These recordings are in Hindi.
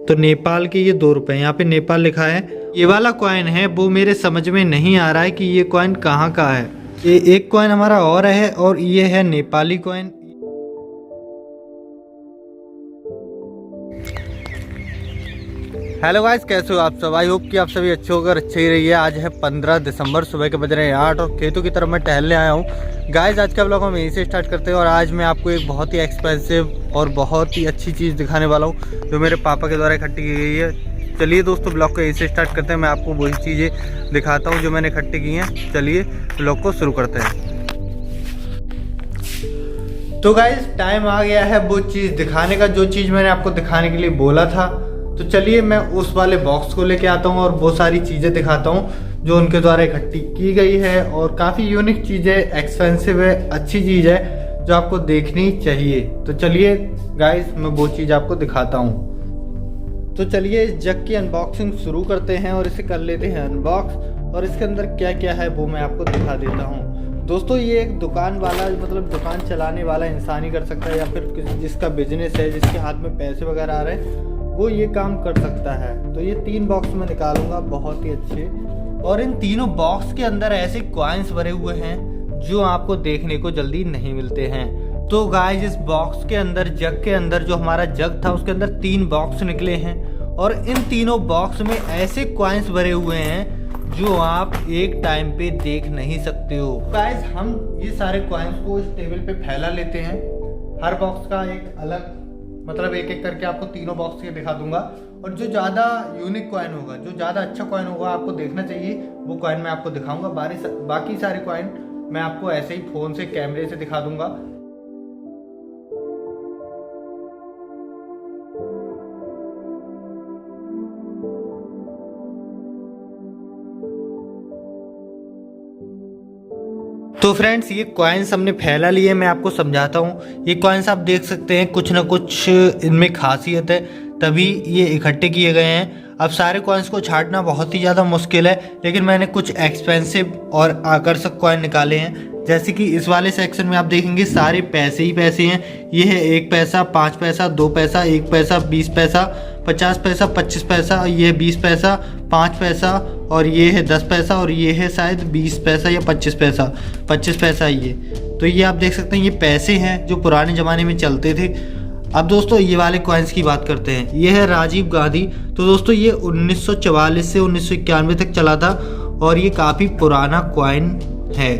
तो नेपाल के ये 2 रुपए, यहाँ पे नेपाल लिखा है। ये वाला कॉइन है वो मेरे समझ में नहीं आ रहा है कि ये कॉइन कहाँ का है। ये एक कॉइन हमारा और है और ये है नेपाली कॉइन। हेलो गाइस, कैसे हो आप सब? आई होप कि आप सभी अच्छे होकर अच्छे ही रहिए। आज है 15 दिसंबर, सुबह के बज रहे हैं 8 और खेतों की तरफ मैं टहलने आया हूँ। गाइस आज का ब्लॉग हम यहीं से स्टार्ट करते हैं और आज मैं आपको एक बहुत ही एक्सपेंसिव और बहुत ही अच्छी चीज़ दिखाने वाला हूँ जो मेरे पापा के द्वारा इकट्ठी की गई है। चलिए दोस्तों, ब्लॉग को यहीं से स्टार्ट करते हैं। मैं आपको वही चीज़ें दिखाता हूँ जो मैंने इकट्ठी की हैं। चलिए ब्लॉग को शुरू करते हैं। तो गाइस टाइम आ गया है वो चीज़ दिखाने का, जो चीज़ मैंने आपको दिखाने के लिए बोला था। तो चलिए मैं उस वाले बॉक्स को लेके आता हूँ और वो सारी चीज़ें दिखाता हूँ जो उनके द्वारा इकट्ठी की गई है। और काफ़ी यूनिक चीज़ है, एक्सपेंसिव है, अच्छी चीज़ है जो आपको देखनी चाहिए। तो चलिए गाइस मैं वो चीज़ आपको दिखाता हूँ। तो चलिए इस जग की अनबॉक्सिंग शुरू करते हैं और इसे कर लेते हैं अनबॉक्स, और इसके अंदर क्या क्या है वो मैं आपको दिखा देता हूँ। दोस्तों ये एक दुकान वाला, मतलब दुकान चलाने वाला इंसान ही कर सकता है, या फिर जिसका बिजनेस है, जिसके हाथ में पैसे वगैरह आ रहे हैं, वो ये काम कर सकता है। तो ये 3 बॉक्स में निकालूंगा, बहुत ही अच्छे। और इन तीनों बॉक्स के अंदर ऐसे कॉइन्स भरे हुए हैं जो आपको देखने को जल्दी नहीं मिलते हैं। तो गाइस इस बॉक्स के अंदर, जग के अंदर, जो हमारा जग था उसके अंदर 3 बॉक्स निकले हैं और इन तीनों बॉक्स में ऐसे कॉइन्स भरे हुए हैं जो आप एक टाइम पे देख नहीं सकते हो। गाइस हम ये सारे कॉइन्स को इस टेबल पे फैला लेते हैं। हर बॉक्स का एक अलग, मतलब एक एक करके आपको तीनों बॉक्स के दिखा दूंगा। और जो ज़्यादा यूनिक कॉइन होगा, जो ज़्यादा अच्छा कॉइन होगा, आपको देखना चाहिए, वो कॉइन मैं आपको दिखाऊंगा। बाकी सारे कॉइन मैं आपको ऐसे ही फ़ोन से, कैमरे से दिखा दूंगा। तो फ्रेंड्स ये कॉइन्स हमने फैला लिए, मैं आपको समझाता हूँ। ये कॉइन्स आप देख सकते हैं, कुछ ना कुछ इनमें खासियत है, तभी ये इकट्ठे किए गए हैं। अब सारे कॉइन्स को छांटना बहुत ही ज़्यादा मुश्किल है, लेकिन मैंने कुछ एक्सपेंसिव और आकर्षक कॉइन निकाले हैं। जैसे कि इस वाले सेक्शन में आप देखेंगे सारे पैसे ही पैसे हैं। ये है 1 पैसा, 5 पैसा, 2 पैसा, 1 पैसा, 20 पैसा, 50 पैसा, 25 पैसा, ये है 20 पैसा, 5 पैसा, और ये है 10 पैसा, और ये है शायद 20 पैसा या 25 पैसा, 25 पैसा ये। तो ये आप देख सकते हैं ये पैसे हैं जो पुराने ज़माने में चलते थे। अब दोस्तों ये वाले कॉइन्स की बात करते हैं। ये है राजीव गांधी। तो दोस्तों ये 1944 से 1991 तक चला था और ये काफ़ी पुराना कॉइन है।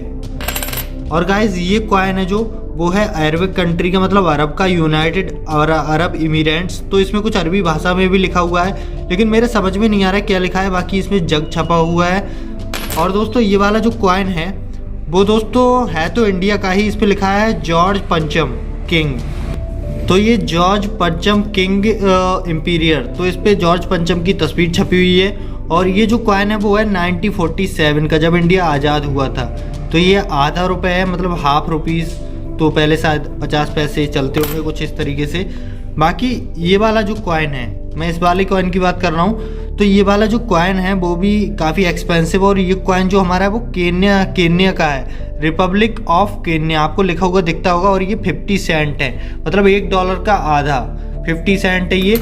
और गाइज ये कॉइन है जो वो है अरबिक कंट्री का, मतलब अरब का, यूनाइटेड अरब इमिरेट्स। तो इसमें कुछ अरबी भाषा में भी लिखा हुआ है, लेकिन मेरे समझ में नहीं आ रहा है क्या लिखा है। बाकी इसमें जग छपा हुआ है। और दोस्तों ये वाला जो कॉइन है वो दोस्तों है तो इंडिया का ही, इस पर लिखा है जॉर्ज पंचम किंग। तो ये जॉर्ज पंचम किंग इम्पीरियर, तो इस पर जॉर्ज पंचम की तस्वीर छपी हुई है। और ये जो कॉइन है वो है 1947 का, जब इंडिया आज़ाद हुआ था। तो ये आधा रुपये है, मतलब हाफ रुपीज़। तो पहले शायद 50 पैसे चलते होंगे कुछ इस तरीके से। बाकी ये वाला जो कॉइन है, मैं इस वाले कॉइन की बात कर रहा हूँ। तो ये वाला जो कॉइन है वो भी काफ़ी एक्सपेंसिव, और ये कॉइन जो हमारा है वो केन्या का है, रिपब्लिक ऑफ केन्या, आपको लिखा हुआ दिखता होगा। और ये 50 सेंट है, मतलब $1 का आधा, 50 सेंट है ये।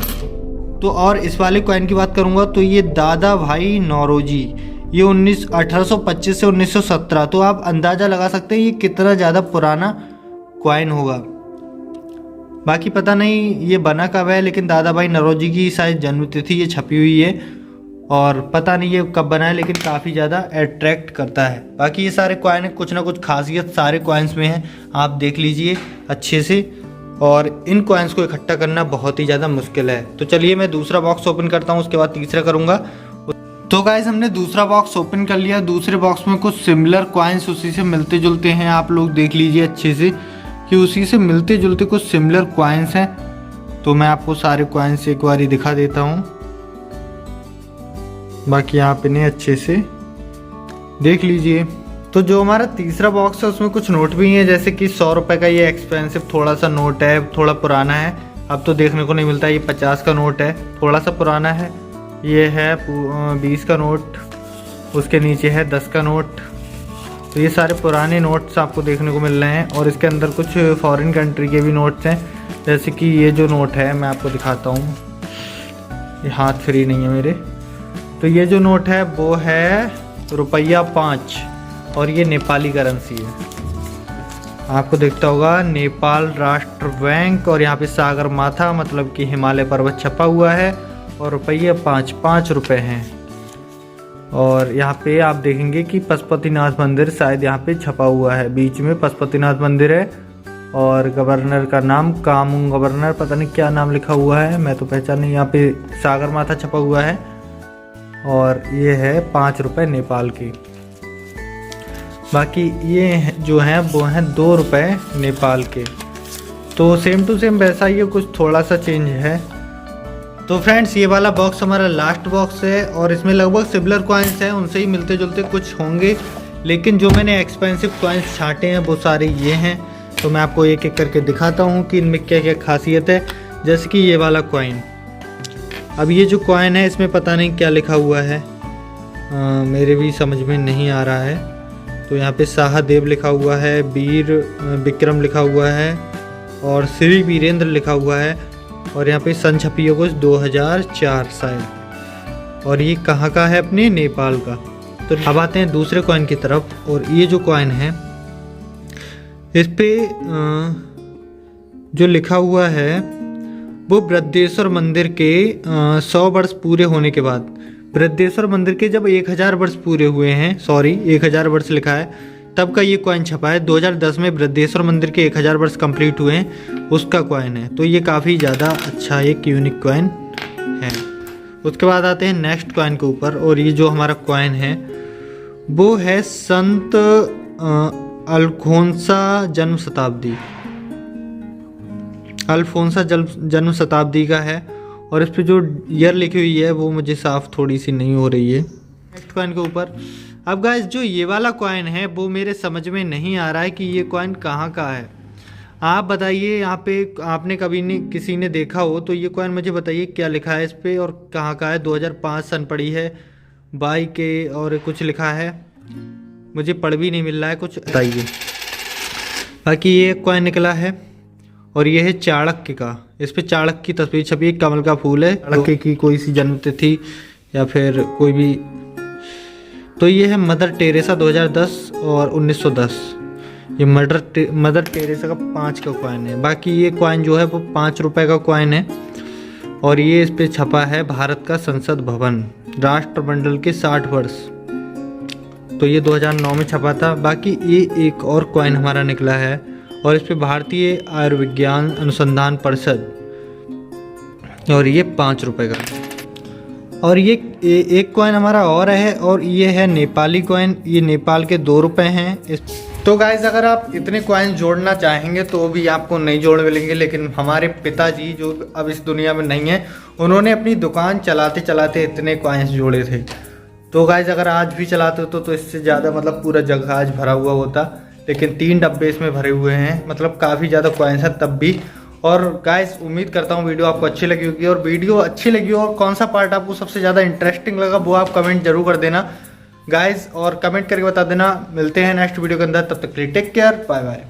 तो और इस वाले कॉइन की बात करूँगा तो ये दादा भाई नौरोजी, ये 1825 से 1917। तो आप अंदाज़ा लगा सकते हैं ये कितना ज़्यादा पुराना कॉइन होगा। बाकी पता नहीं ये बना कब है, लेकिन दादा भाई नौरोजी की शायद जन्मतिथि ये छपी हुई है, और पता नहीं ये कब बना है, लेकिन काफ़ी ज़्यादा अट्रैक्ट करता है। बाकी ये सारे कॉइन कुछ ना कुछ खासियत सारे कॉइन्स में है, आप देख लीजिए अच्छे से। और इन कॉइन्स को इकट्ठा करना बहुत ही ज़्यादा मुश्किल है। तो चलिए मैं दूसरा बॉक्स ओपन करता हूँ, उसके बाद तीसरा करूँगा। तो गाइस हमने दूसरा बॉक्स ओपन कर लिया। दूसरे बॉक्स में कुछ सिमिलर कॉइन्स उसी से मिलते जुलते हैं, आप लोग देख लीजिए अच्छे से कि उसी से मिलते जुलते कुछ सिमिलर कॉइन्स हैं। तो मैं आपको सारे कॉइन्स एक बार ही दिखा देता हूँ। बाकी आप इन्हें अच्छे से देख लीजिए। तो जो हमारा तीसरा बॉक्स है उसमें कुछ नोट भी हैं, जैसे कि 100 रुपये का ये एक्सपेंसिव थोड़ा सा नोट है, थोड़ा पुराना है, अब तो देखने को नहीं मिलता। ये 50 का नोट है, थोड़ा सा पुराना है। ये है 20 का नोट, उसके नीचे है 10 का नोट। तो ये सारे पुराने नोट्स आपको देखने को मिल रहे हैं। और इसके अंदर कुछ फॉरेन कंट्री के भी नोट्स हैं, जैसे कि ये जो नोट है मैं आपको दिखाता हूँ। ये हाथ फ्री नहीं है मेरे। तो ये जो नोट है वो है ₹5 और ये नेपाली करेंसी है। आपको दिखता होगा नेपाल राष्ट्र बैंक और यहाँ पे सागर माथा मतलब कि हिमालय पर्वत छपा हुआ है और रुपये 5 रुपये हैं। और यहाँ पे आप देखेंगे कि पशुपतिनाथ मंदिर शायद यहाँ पे छपा हुआ है, बीच में पशुपतिनाथ मंदिर है और गवर्नर का नाम कामुंग गवर्नर, पता नहीं क्या नाम लिखा हुआ है, मैं तो पहचान नहीं। यहाँ पे सागर माथा छपा हुआ है और ये है 5 रुपये नेपाल की। बाकी ये जो हैं वो हैं 2 रुपये नेपाल के। तो सेम टू सेम वैसा ही है, कुछ थोड़ा सा चेंज है। तो फ्रेंड्स ये वाला बॉक्स हमारा लास्ट बॉक्स है और इसमें लगभग सिमिलर कॉइन्स हैं, उनसे ही मिलते जुलते कुछ होंगे, लेकिन जो मैंने एक्सपेंसिव कॉइन्स छांटे हैं वो सारे ये हैं। तो मैं आपको एक एक करके दिखाता हूँ कि इनमें क्या क्या खासियत है। जैसे कि ये वाला कॉइन, अब ये जो कॉइन है इसमें पता नहीं क्या लिखा हुआ है, मेरे भी समझ में नहीं आ रहा है। तो यहाँ पे साहादेव लिखा हुआ है, वीर विक्रम लिखा हुआ है और श्री वीरेंद्र लिखा हुआ है और यहाँ पे सन छपी है कुछ 2004 शायद। और ये कहाँ का है? अपने नेपाल का। तो अब आते हैं दूसरे कॉइन की तरफ। और ये जो कॉइन है इस पे जो लिखा हुआ है वो बृहदेश्वर मंदिर के 100 वर्ष पूरे होने के बाद, बृहदेश्वर मंदिर के जब 1000 वर्ष पूरे हुए हैं, सॉरी 1000 वर्ष लिखा है, तब का ये कॉइन छपा है। 2010 में बृहदेश्वर मंदिर के 1000 वर्ष कंप्लीट हुए हैं, उसका कॉइन है। तो ये काफ़ी ज़्यादा अच्छा एक यूनिक कॉइन है। उसके बाद आते हैं नेक्स्ट कॉइन के ऊपर। और ये जो हमारा कॉइन है वो है संत अल्फोंसा जन्म शताब्दी, अल्फोंसा जन्म शताब्दी का है। और इस पे जो ईयर लिखी हुई है वो मुझे साफ थोड़ी सी नहीं हो रही है। नेक्स्ट कॉइन के ऊपर अब गाइस जो ये वाला कॉइन है वो मेरे समझ में नहीं आ रहा है कि ये कॉइन कहाँ का है। आप बताइए, यहाँ पे आपने कभी नहीं किसी ने देखा हो तो ये कॉइन मुझे बताइए क्या लिखा है इस पे और कहाँ का है। 2005 सन पड़ी है, बाई के और कुछ लिखा है, मुझे पढ़ भी नहीं मिल रहा है कुछ, बताइए। बाकी ये कॉइन निकला है और ये है चाणक्य का। इस पे चाणक्य की तस्वीर छपी है, कमल का फूल है, चाणक्य की कोई सी जन्मतिथि या फिर कोई भी। तो ये है मदर टेरेसा 2010 और 1910। ये मदर टेरेसा का 5 का कॉइन है। बाकी ये कॉइन जो है वो 5 रुपये का कॉइन है और ये इस पे छपा है भारत का संसद भवन राष्ट्रमंडल के 60 वर्ष। तो ये 2009 में छपा था। बाकी ये एक और कॉइन हमारा निकला है और इस पे भारतीय आयुर्विज्ञान अनुसंधान परिषद और ये 5 रुपये का। और ये एक कॉइन हमारा और है और ये है नेपाली कॉइन, ये नेपाल के 2 रुपये हैं। तो गाइज अगर आप इतने कॉइन जोड़ना चाहेंगे तो भी आपको नहीं जोड़ मिलेंगे, लेकिन हमारे पिताजी जो अब इस दुनिया में नहीं है उन्होंने अपनी दुकान चलाते चलाते इतने कॉइन्स जोड़े थे। तो गाइज अगर आज भी चलाते हो तो इससे ज़्यादा मतलब पूरा जगह आज भरा हुआ होता, लेकिन 3 डब्बे इसमें भरे हुए हैं, मतलब काफ़ी ज़्यादा कॉइन्स है तब भी। और गाइस उम्मीद करता हूँ वीडियो आपको अच्छी लगी होगी, और वीडियो अच्छी लगी हो और कौन सा पार्ट आपको सबसे ज़्यादा इंटरेस्टिंग लगा वो आप कमेंट जरूर कर देना गाइस, और कमेंट करके बता देना। मिलते हैं नेक्स्ट वीडियो के अंदर, तब तक के लिए टेक केयर, बाय बाय।